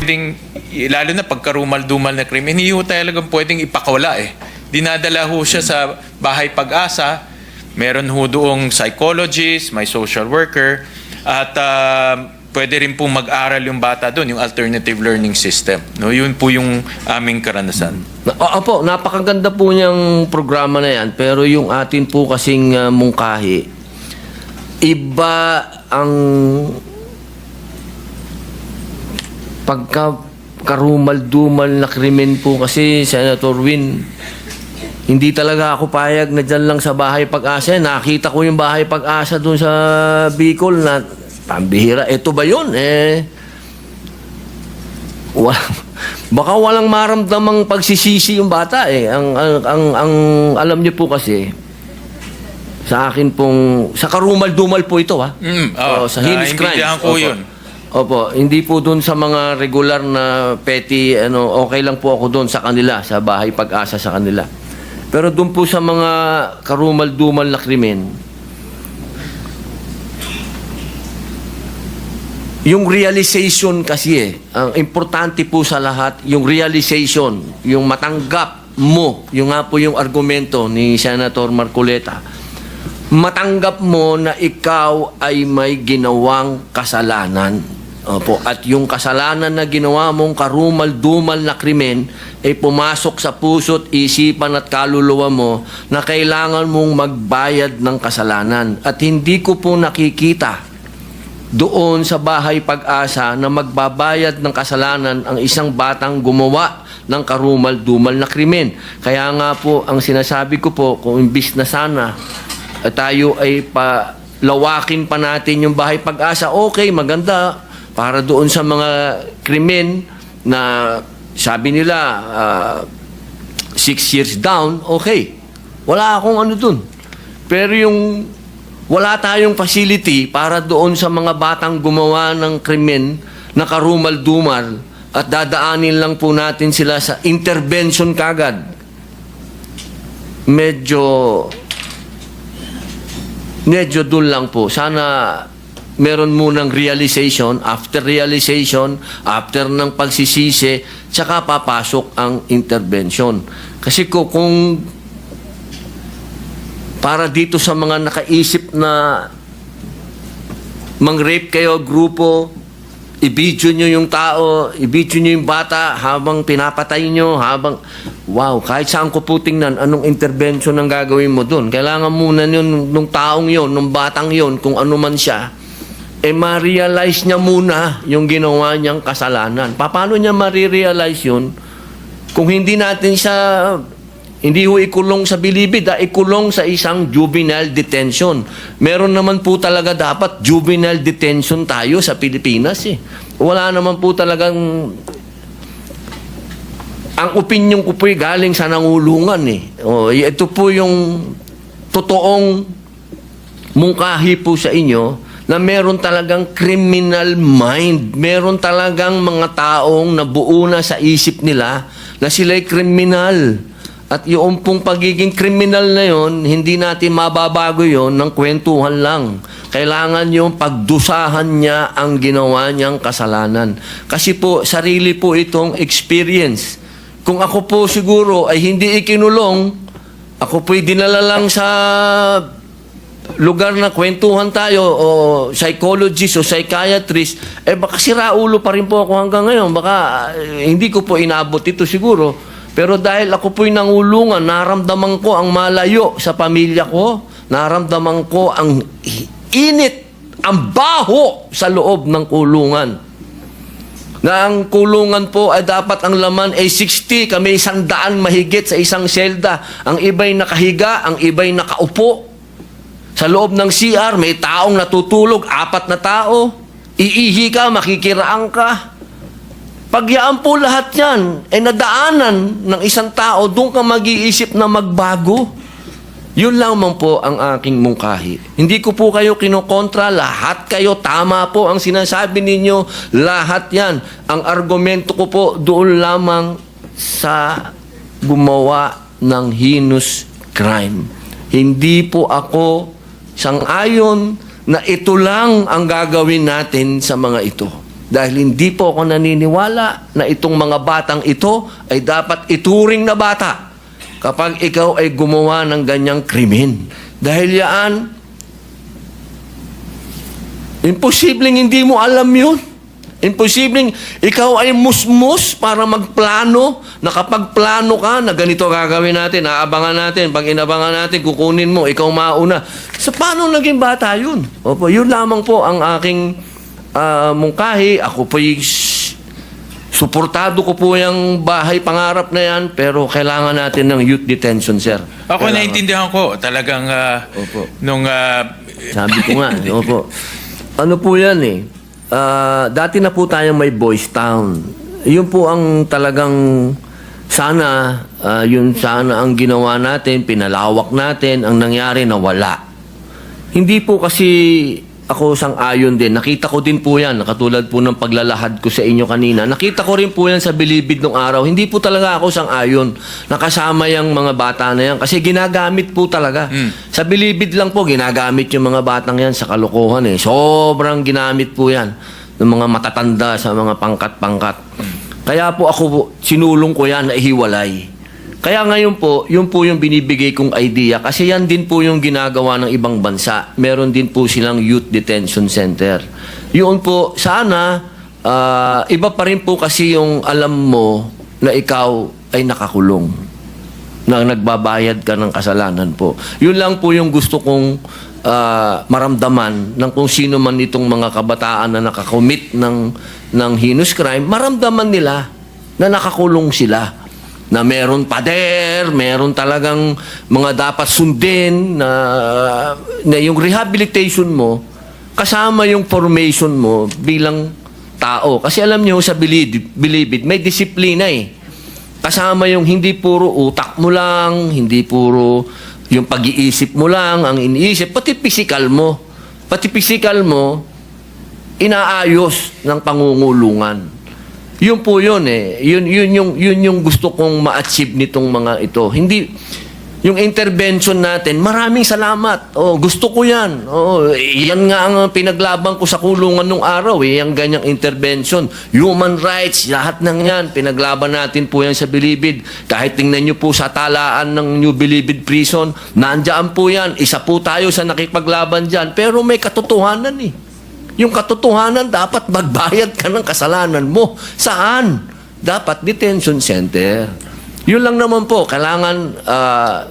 pwedeng, lalo na pagkarumal-dumal na krimen, hindi ho talagang pwedeng ipakawala eh. Dinadala ho siya sa bahay pag-asa, meron ho doong psychologist, may social worker, at pwede rin pong mag-aral yung bata doon, yung alternative learning system. No, yun po yung aming karanasan. Opo, napakaganda po niyang programa na yan, pero yung atin po kasing mungkahi, iba ang pagka-karumal-dumal na krimen po kasi, Senator Win, hindi talaga ako payag na dyan lang sa bahay pag-asa. Nakita ko yung bahay pag-asa doon sa Bicol na pambihira. Ito ba yun? Baka walang maramdamang pagsisisi yung bata eh. Ang alam niyo po kasi, sa akin pong, sa karumal-dumal po ito ha. Sa heinous crimes. Ko yun. Opo, hindi po doon sa mga regular na petty, okay lang po ako doon sa kanila, sa bahay pag-asa sa kanila. Pero doon po sa mga karumal-dumal na krimen, yung realization kasi ang importante po sa lahat, yung realization, yung matanggap mo, yung nga po yung argumento ni Senator Marcoleta, matanggap mo na ikaw ay may ginawang kasalanan. Opo, at yung kasalanan na ginawa mong karumal-dumal na krimen ay pumasok sa puso't isipan at kaluluwa mo na kailangan mong magbayad ng kasalanan. At hindi ko po nakikita doon sa bahay pag-asa na magbabayad ng kasalanan ang isang batang gumawa ng karumal-dumal na krimen. Kaya nga po, ang sinasabi ko po, kung imbis na sana tayo ay lawakin pa natin yung bahay pag-asa, okay, maganda, para doon sa mga krimen na sabi nila 6 years down, okay. Wala akong ano dun. Pero yung wala tayong facility para doon sa mga batang gumawa ng krimen na karumal-dumal at dadaanin lang po natin sila sa intervention kagad. Medyo dun lang po. Sana meron munang realization, after ng pagsisisi, tsaka papasok ang intervention. Kasi kung para dito sa mga nakaisip na mang-rape kayo, grupo, i-video nyo yung tao, i-video nyo yung bata habang pinapatay nyo, wow, kahit saan ko po tingnan, anong intervention ang gagawin mo dun? Kailangan muna yun, nung taong yun, nung batang yun, kung ano man siya, ma-realize niya muna yung ginawa niyang kasalanan. Paano niya ma-realize yun? Kung hindi natin siya, hindi ho ikulong sa bilibid, ikulong sa isang juvenile detention. Meron naman po talaga dapat juvenile detention tayo sa Pilipinas eh. Wala naman po talagang, ang opinion ko po galing sa nangulungan eh. Ito po yung totoong mungkahi po sa inyo, na meron talagang criminal mind. Meron talagang mga taong nabuo na sa isip nila na sila'y kriminal. At yung pong pagiging kriminal na yon, hindi natin mababago yon ng kwentuhan lang. Kailangan yung pagdusahan niya ang ginawa niyang kasalanan. Kasi po, sarili po itong experience. Kung ako po siguro ay hindi ikinulong, ako po'y dinala lang sa lugar na kwentuhan tayo o psychologist o psychiatrist, baka siraulo pa rin po ako hanggang ngayon. Baka hindi ko po inabot ito siguro. Pero dahil ako po'y nangulungan, naramdaman ko ang malayo sa pamilya ko, naramdaman ko ang init, ang baho sa loob ng kulungan. Na ang kulungan po ay dapat ang laman ay 60, kami 100 mahigit sa isang selda. Ang iba'y nakahiga, ang iba'y nakaupo. Sa loob ng CR, may taong natutulog, 4 na tao. Iihi ka, makikiraan ka. Pagyaan po lahat yan, nadaanan ng isang tao, doon ka mag-iisip na magbago. Yun lamang po ang aking mungkahi. Hindi ko po kayo kinokontra, lahat kayo, tama po ang sinasabi ninyo, lahat yan. Ang argumento ko po doon lamang sa gumawa ng heinous crime. Hindi po ako sang-ayon na ito lang ang gagawin natin sa mga ito. Dahil hindi po ako naniniwala na itong mga batang ito ay dapat ituring na bata kapag ikaw ay gumawa ng ganyang krimen. Dahil yan, imposibleng hindi mo alam yun. Imposibleng ikaw ay musmus para magplano, na kapag plano ka na ganito gagawin natin, aabangan natin, pag inabangan natin, kukunin mo, ikaw mauna. So, paano naging bata yun? Opo, yun lamang po ang aking mungkahi. Ako po'y suportado ko po yung bahay pangarap na yan, pero kailangan natin ng youth detention, sir. Ako naiintindihan ko talagang Opo. nung Sabi ko nga, opo. Ano po yan eh? Dati na po tayong may Boys Town. Yun po ang talagang sana, yun sana ang ginawa natin, pinalawak natin, ang nangyari na wala. Hindi po kasi ako sang-ayon din. Nakita ko din po yan, katulad po ng paglalahad ko sa inyo kanina. Nakita ko rin po yan sa Bilibid nung araw. Hindi po talaga ako sang-ayon. Nakasama yung mga bata na yan. Kasi ginagamit po talaga. Sa Bilibid lang po, ginagamit yung mga batang yan sa kalokohan eh. Sobrang ginamit po yan ng mga matatanda sa mga pangkat-pangkat. Kaya po ako, sinulong ko yan na ihiwalay. Kaya ngayon po, yun po yung binibigay kong idea. Kasi yan din po yung ginagawa ng ibang bansa. Meron din po silang youth detention center. Yun po, sana, iba pa rin po kasi yung alam mo na ikaw ay nakakulong. Na nagbabayad ka ng kasalanan po. Yun lang po yung gusto kong maramdaman ng kung sino man itong mga kabataan na nakakommit ng heinous crime, maramdaman nila na nakakulong sila. Na meron pader, meron talagang mga dapat sundin na yung rehabilitation mo kasama yung formation mo bilang tao. Kasi alam niyo sa Bilibid may disiplina eh. Kasama yung hindi puro utak mo lang, hindi puro yung pag-iisip mo lang ang iniisip, pati physical mo. Pati physical mo inaayos ng pangungulungan. Yun po yun eh. Yun yung gusto kong ma-achieve nitong mga ito. Hindi, yung intervention natin, maraming salamat. Oh, gusto ko yan. Oh, yan nga ang pinaglaban ko sa kulungan nung araw eh, yung ganyang intervention. Human rights, lahat ng yan, pinaglaban natin po yan sa Bilibid. Kahit tingnan nyo po sa talaan ng New Bilibid Prison, nandiyan po yan. Isa po tayo sa nakipaglaban dyan. Pero may katotohanan eh. Yung katotohanan, dapat magbayad ka ng kasalanan mo. Saan? Dapat detention center. Yun lang naman po. Kailangan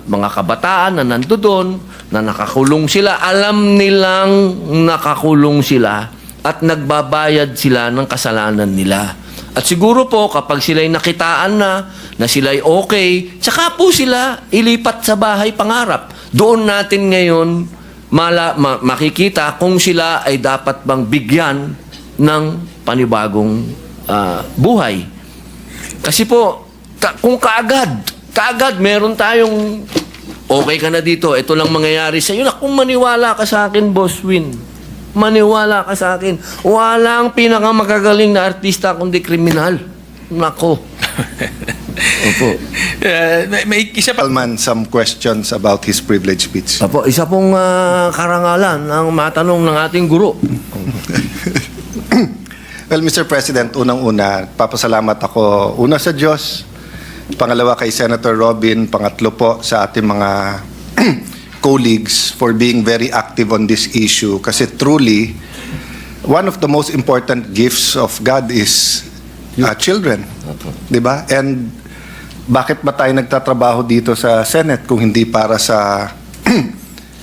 mga kabataan na nandoon, na nakakulong sila, alam nilang nakakulong sila at nagbabayad sila ng kasalanan nila. At siguro po, kapag sila'y nakitaan na sila'y okay, tsaka po sila ilipat sa bahay pangarap. Doon natin ngayon makikita kung sila ay dapat bang bigyan ng panibagong buhay. Kasi po, kung kaagad meron tayong okay ka na dito, ito lang mangyayari sa iyo. Kung maniwala ka sa akin, Boss Win, maniwala ka sa akin, walang pinakamakagaling na artista kundi kriminal. Nako. Opo. may isa pa. Alman, some questions about his privilege speech. Opo, isa pong karangalan ang matanong ng ating guro. Well, Mr. President, unang-una, papasalamat ako una sa Diyos, pangalawa kay Senator Robin, pangatlo po sa ating mga colleagues for being very active on this issue. Kasi truly, one of the most important gifts of God is children. Diba? And bakit ba tayo nagtatrabaho dito sa Senate kung hindi para sa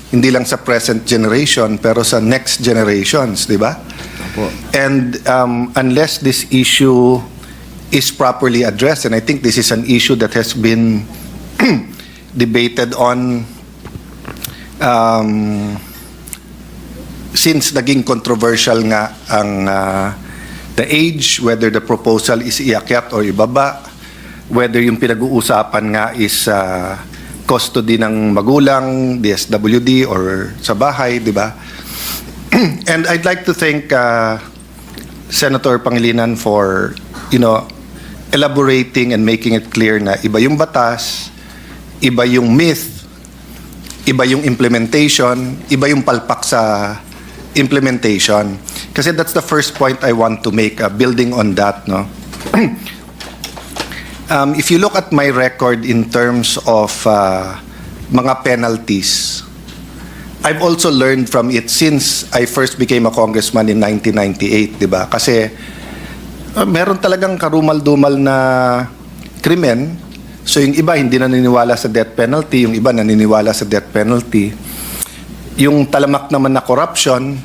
hindi lang sa present generation pero sa next generations, di ba? And unless this issue is properly addressed, and I think this is an issue that has been debated on since naging controversial nga ang the age, whether the proposal is iakyat or ibaba, whether yung pinag-uusapan nga is custody ng magulang, DSWD, or sa bahay, di ba? And I'd like to thank Senator Pangilinan for, elaborating and making it clear na iba yung batas, iba yung myth, iba yung implementation, iba yung palpak sa implementation. Kasi that's the first point I want to make, building on that, no? If you look at my record in terms of mga penalties, I've also learned from it since I first became a congressman in 1998, di ba? Kasi meron talagang karumal-dumal na krimen. So yung iba hindi naniniwala sa death penalty, yung iba naniniwala sa death penalty. Yung talamak naman na corruption,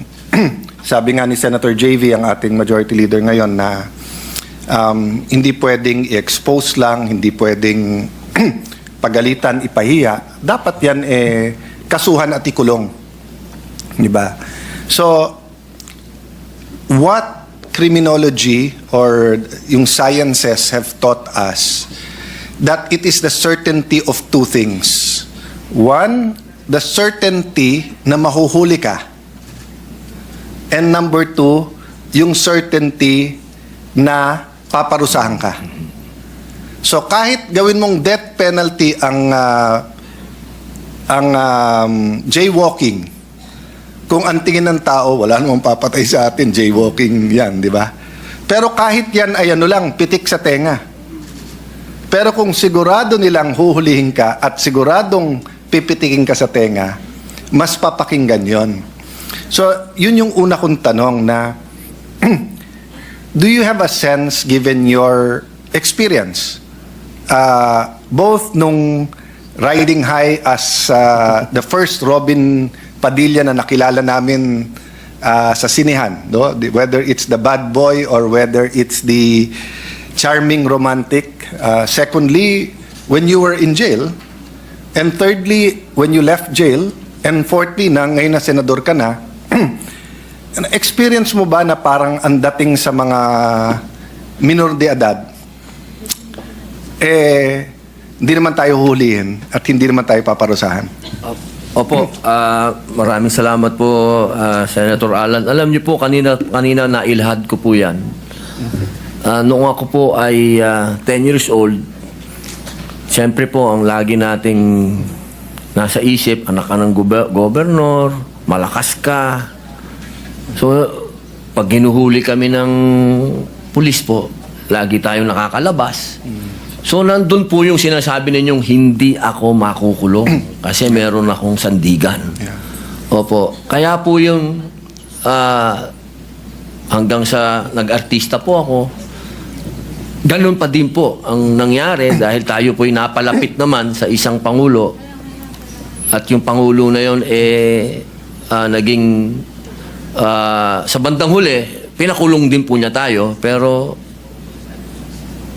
sabi nga ni Senator JV, ang ating majority leader ngayon, na hindi pwedeng i-expose lang, hindi pwedeng pagalitan, ipahiya. Dapat yan kasuhan at ikulong. Di ba? So, what criminology or yung sciences have taught us that it is the certainty of two things. One, the certainty na mahuhuli ka. And number two, yung certainty na paparusahan ka. So kahit gawin mong death penalty ang jaywalking, kung ang tingin ng tao, wala namang papatay sa atin, jaywalking yan, di ba? Pero kahit yan ay ano lang, pitik sa tenga. Pero kung sigurado nilang huhulihin ka at siguradong pipitikin ka sa tenga, mas papakinggan yon. So, yun yung una kong tanong na, do you have a sense, given your experience, both nung riding high as the first Robin Padilla na nakilala namin sa sinihan, no? Whether it's the bad boy or whether it's the charming romantic. Secondly, when you were in jail. And thirdly, when you left jail. And fourthly, na ngayon na senador ka na, experience mo ba na parang ang dating sa mga minor de edad, hindi naman tayo hulihin at hindi naman tayo paparusahan? Opo, maraming salamat po, Senator Alan. Alam niyo po, kanina nailhad ko po yan. Noong ako po ay 10 years old, siyempre po, ang lagi nating nasa isip, anak ka ng gobernador, malakas ka. So, pag ginuhuli kami ng pulis po, lagi tayong nakakalabas. So, nandun po yung sinasabi ninyong hindi ako makukulong kasi meron akong sandigan. Opo. Kaya po yung hanggang sa nag-artista po ako, ganun pa din po ang nangyari dahil tayo po'y napalapit naman sa isang pangulo at yung pangulo na yon naging sa bandang huli, pinakulong din po niya tayo pero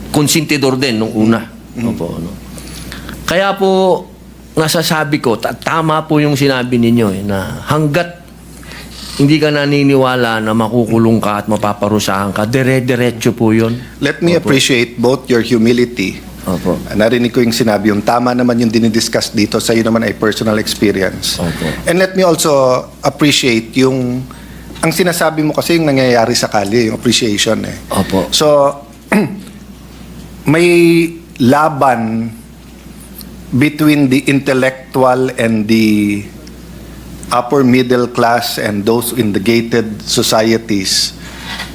konsentidor din nung una. Opo, no? Kaya po nasasabi ko, tama po yung sinabi ninyo na hanggat hindi ka naniniwala na makukulong ka at mapaparusahan ka, dire-diretso po yun. Let me appreciate both your humility. Opo. Narinig ko yung sinabi, yung tama naman yung dinidiscuss dito, sa'yo naman ay personal experience. Opo. And let me also appreciate yung, ang sinasabi mo kasi yung nangyayari sa kalye, yung appreciation eh. Opo. So, may laban between the intellectual and the upper middle class and those in the gated societies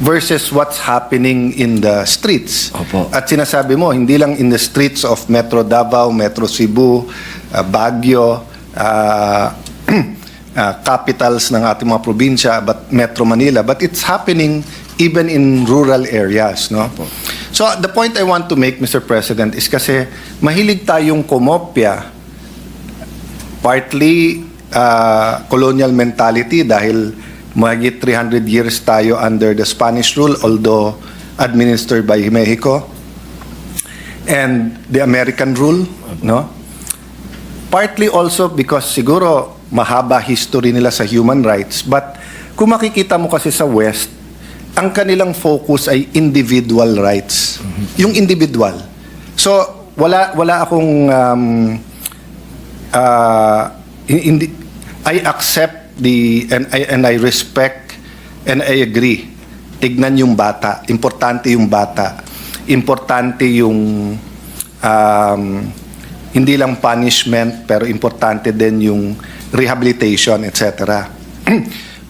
versus what's happening in the streets. Opo. At sinasabi mo, hindi lang in the streets of Metro Davao, Metro Cebu, Baguio, capitals ng ating mga probinsya, but Metro Manila, but it's happening even in rural areas, no? Opo. So the point I want to make, Mr. President, is kasi mahilig tayong kumopya, partly colonial mentality dahil mahigit 300 years tayo under the Spanish rule, although administered by Mexico, and the American rule, no? Partly also because siguro mahaba history nila sa human rights, but kung makikita mo kasi sa West, ang kanilang focus ay individual rights. Yung individual. So, wala akong I accept and I respect and I agree. Tignan yung bata. Importante yung bata. Importante yung hindi lang punishment, pero importante din yung rehabilitation, etc.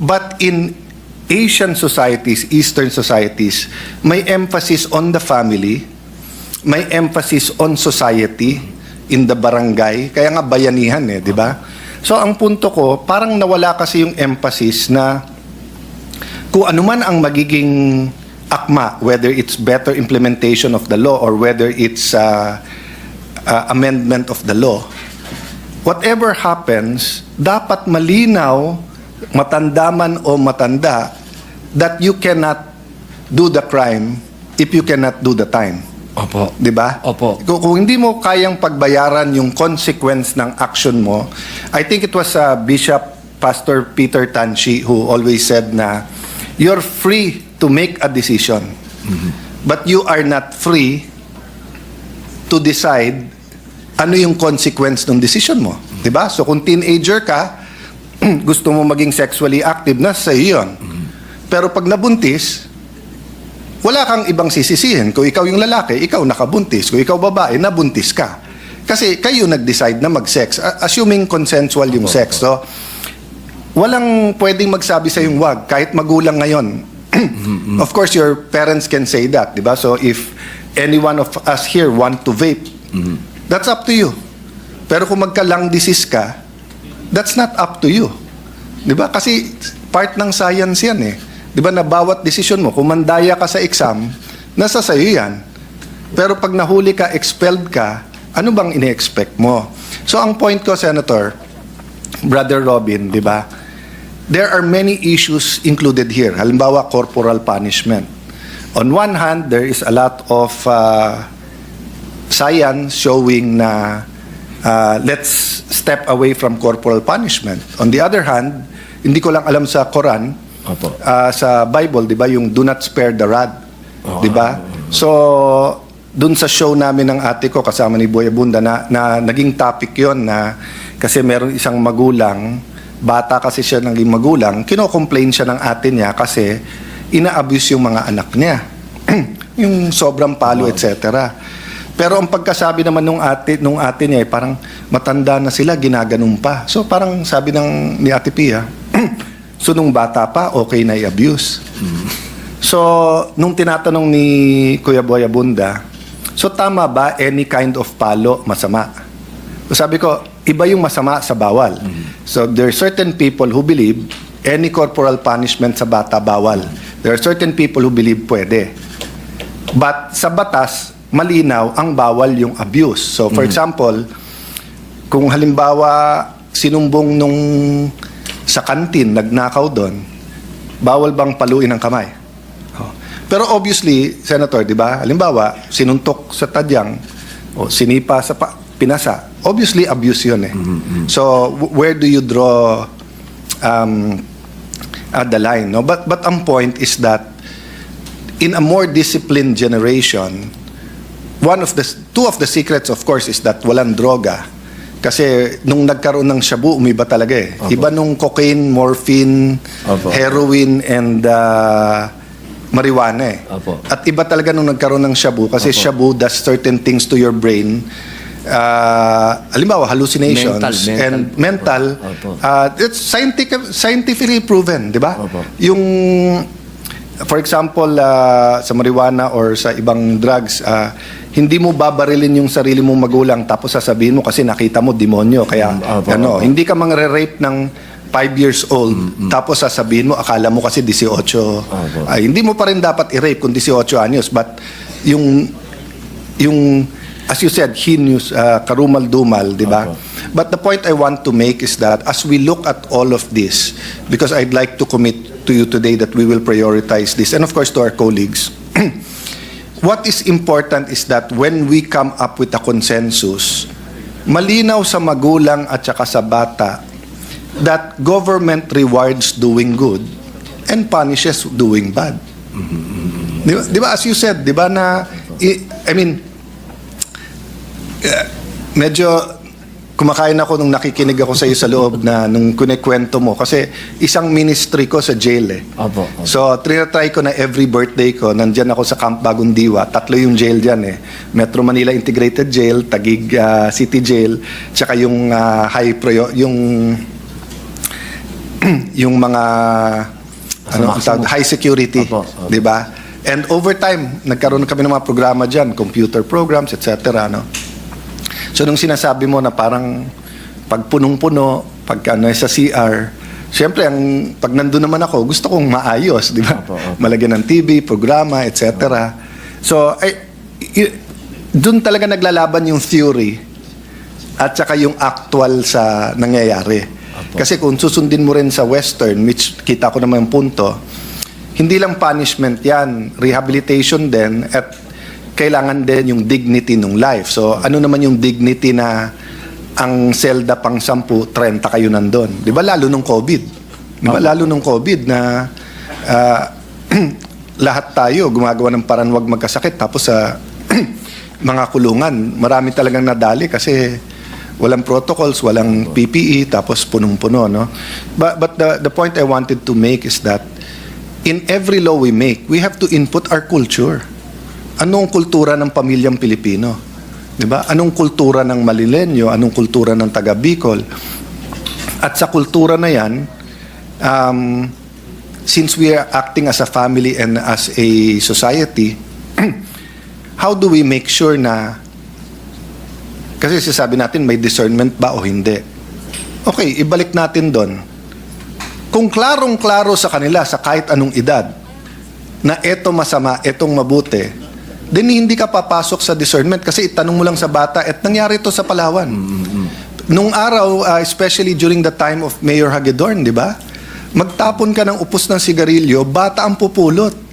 But in Asian societies, Eastern societies, may emphasis on the family, may emphasis on society in the barangay, kaya nga bayanihan di ba? So ang punto ko, parang nawala kasi yung emphasis na kung ano man ang magiging akma, whether it's better implementation of the law or whether it's amendment of the law, whatever happens, dapat malinaw, matanda man o matanda, that you cannot do the crime if you cannot do the time. Opo. Di ba? Opo. Kung hindi mo kayang pagbayaran yung consequence ng action mo, I think it was Bishop Pastor Peter Tanchi who always said na, you're free to make a decision, but you are not free to decide ano yung consequence ng decision mo. Di ba? So kung teenager ka, gusto mo maging sexually active, na sa iyo yun. Pero pag nabuntis, wala kang ibang sisisihin. Kung ikaw yung lalaki, ikaw nakabuntis. Kung ikaw babae, nabuntis ka. Kasi kayo nag-decide na mag-sex, assuming consensual yung sex. So, walang pwedeng magsabi sa yung wag, kahit magulang ngayon. Of course, your parents can say that, di ba? So, if any one of us here want to vape, that's up to you. Pero kung magka-lung disease ka, that's not up to you. Di ba? Kasi part ng science yan Di ba na bawat desisyon mo, kung mandaya ka sa exam, nasa sa'yo yan. Pero pag nahuli ka, expelled ka, ano bang ine-expect mo? So ang point ko, Senator, Brother Robin, di ba? There are many issues included here. Halimbawa, corporal punishment. On one hand, there is a lot of science showing na let's step away from corporal punishment. On the other hand, hindi ko lang alam sa Quran, sa Bible, di ba, yung do not spare the rod. Di ba? So, dun sa show namin ng ate ko, kasama ni Boy Abunda, na naging topic yon na kasi meron isang magulang, bata kasi siya naging magulang, kino-complain siya ng ate niya kasi ina-abuse yung mga anak niya. Yung sobrang palo, etc. Pero ang pagkasabi naman nung ate niya, parang matanda na sila, ginaganon pa. So parang sabi ni Ate Pia, so nung bata pa, okay na i-abuse. So, nung tinatanong ni Kuya Boy Abunda, so tama ba any kind of palo masama? So sabi ko, iba yung masama sa bawal. So there are certain people who believe any corporal punishment sa bata bawal. There are certain people who believe pwede. But sa batas, malinaw ang bawal yung abuse. So for example, kung halimbawa sinumbong nung sa kantin, nagnakaw doon, bawal bang paluin ang kamay? Pero obviously, Senator, di ba? Halimbawa, sinuntok sa tadyang o sinipa sa pinasa. Obviously, abuse yun So, where do you draw the line? No? But ang point is that in a more disciplined generation, two of the secrets, of course, is that walang droga. Kasi nung nagkaroon ng shabu, umiba talaga Iba nung cocaine, morphine, heroin, and marijuana At iba talaga nung nagkaroon ng shabu kasi shabu does certain things to your brain. Halimbawa, hallucinations and mental. It's scientifically proven, di ba? Yung, for example, sa marijuana or sa ibang drugs, hindi mo babarilin yung sarili mong magulang tapos sasabihin mo kasi nakita mo demonyo kaya hindi ka mangre-rape ng 5 years old tapos sasabihin mo akala mo kasi 18 hindi mo pa rin dapat i-rape kung 18 anyos, but yung as you said, heinous, karumal-dumal, di ba? But the point I want to make is that as we look at all of this, because I'd like to commit to you today that we will prioritize this, and of course to our colleagues, what is important is that when we come up with a consensus, malinaw sa magulang at saka sa bata that government rewards doing good and punishes doing bad. Di ba, as you said, di ba na, I mean, medyo kumakain ako nung nakikinig ako sa iyo sa loob na nung kunikwento mo kasi isang ministry ko sa jail So trinatry ko na every birthday ko, nandyan ako sa Camp Bagong Diwa, 3 yung jail dyan Metro Manila Integrated Jail, Taguig City Jail, tsaka yung yung mga ang tawag, high security, Opo, opo. 'di ba? And over time, nagkaroon kami ng mga programa diyan, computer programs, etc. no. So nung sinasabi mo na parang pag punong-puno, pag sa CR, siyempre pag nandun naman ako, gusto kong maayos, 'di ba? Opo, opo. Malagyan ng TV, programa, etc. So doon talaga naglalaban yung theory at saka yung actual sa nangyayari. Kasi kung susundin mo rin sa Western, which kita ko naman yung punto, hindi lang punishment yan, rehabilitation din, at kailangan din yung dignity ng life. So ano naman yung dignity na ang selda pang 10, 30 kayo nandun? Di ba lalo nung COVID? Di ba lalo nung COVID na lahat tayo gumagawa ng paraan wag magkasakit, tapos sa mga kulungan, marami talagang nadali kasi walang protocols, walang PPE, tapos punong-puno, no? But the point I wanted to make is that in every law we make, we have to input our culture. Anong kultura ng pamilyang Pilipino? 'Di ba? Anong kultura ng Malilenyo? Anong kultura ng taga Bicol? At sa kultura na 'yan, since we are acting as a family and as a society, how do we make sure na, kasi sasabi natin may discernment ba o hindi? Okay, ibalik natin doon. Kung klarong-klaro sa kanila sa kahit anong edad na eto masama, etong mabuti, then hindi ka papasok sa discernment kasi itanong mo lang sa bata at nangyari ito sa Palawan. Nung araw, especially during the time of Mayor Hagedorn, di ba? Magtapon ka ng upos ng sigarilyo, bata ang pupulot.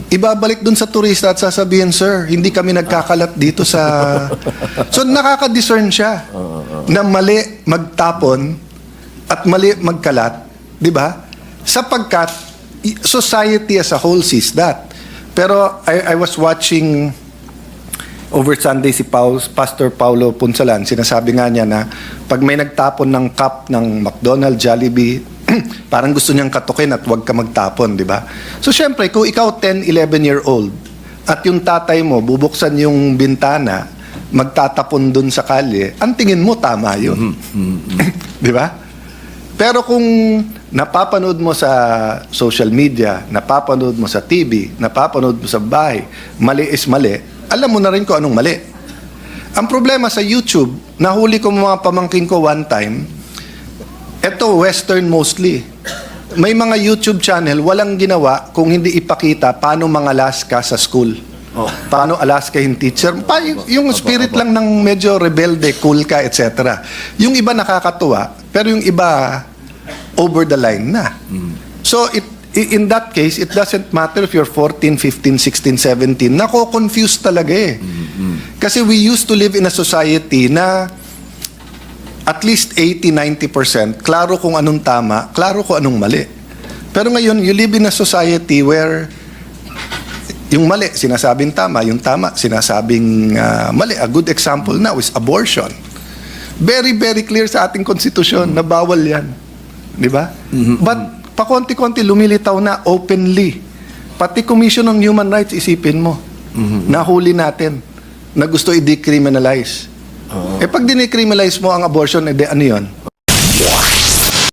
Ibabalik dun sa turista at sasabihin, sir, hindi kami nagkakalat dito sa... So nakaka-discern siya na mali magtapon at mali magkalat, di ba? Sapagkat society as a whole sees that. Pero I was watching over Sunday si Pastor Paulo Punsalan, sinasabi nga niya na pag may nagtapon ng cup ng McDonald's, Jollibee, parang gusto niyang katukin at huwag ka magtapon, di ba? So syempre, kung ikaw 10, 11-year-old at yung tatay mo bubuksan yung bintana, magtatapon dun sa kalye, ang tingin mo tama yun. Di ba? Pero kung napapanood mo sa social media, napapanood mo sa TV, napapanood mo sa bahay, mali is mali, alam mo na rin kung anong mali. Ang problema sa YouTube, nahuli ko mga pamangkin ko one time, eto Western mostly, may mga YouTube channel, walang ginawa kung hindi ipakita paano mangalas ka sa school. Paano alaskahin teacher. Yung spirit lang ng medyo rebelde, cool ka, etc. Yung iba nakakatuwa, pero yung iba over the line na. So, in that case, it doesn't matter if you're 14, 15, 16, 17. Nako-confuse talaga eh. Kasi we used to live in a society na at least 80-90%, klaro kung anong tama, klaro kung anong mali. Pero ngayon, you live in a society where yung mali, sinasabing tama, yung tama, sinasabing mali. A good example now is abortion. Very, very clear sa ating konstitusyon na bawal yan. Di ba? But pakonti-konti lumilitaw na openly. Pati Commission on Human Rights, isipin mo. Nahuli natin na gusto i-decriminalize. Pag dinicriminalize mo ang abortion, ano yun?